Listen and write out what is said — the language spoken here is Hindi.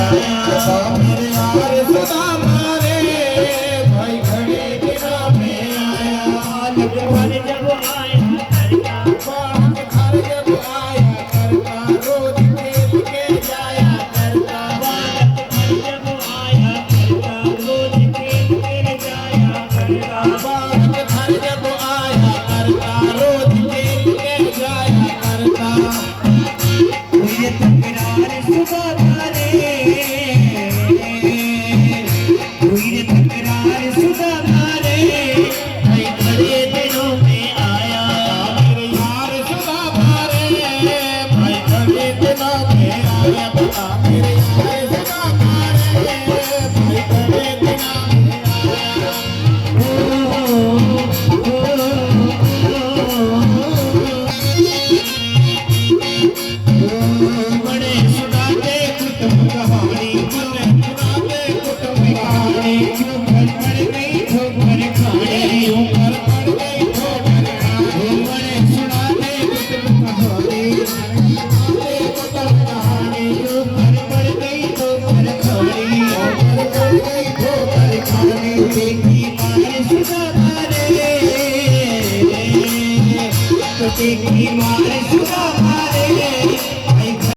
मेरे यार सदा मारे भाई घड़ी दिनों में आया जब घर जब आया करता बाहर घर जब आया करता रोज खेल के जाया करता जब जब आया करता रोज खेल कर जाया करता बाहर घर जब आया करता रोज खेल के जाया करता हुई तकरार सुधारे हुई तकरार सुधारे भाई बड़े दिनों में आया मेरे यार सदा मारे भाई घड़ी दिनों में आया बता मेरे यार सदा मारे भाई घड़ी दिनों में आया बड़े सुनाते कुटुंब कहानी बड़े सुनाते कुटुंब कहानी क्यों घर पड़ गई ठोकर खाने यूं कर पड़ गई ठोकर खाने बड़े सुनाते कुटुंब कहानी कुटुंब कहानी क्यों घर पड़ गई ठोकर खाने कर पड़ गई ठोकर खाने देखी मार सुधारे तो देखी मार सुधारे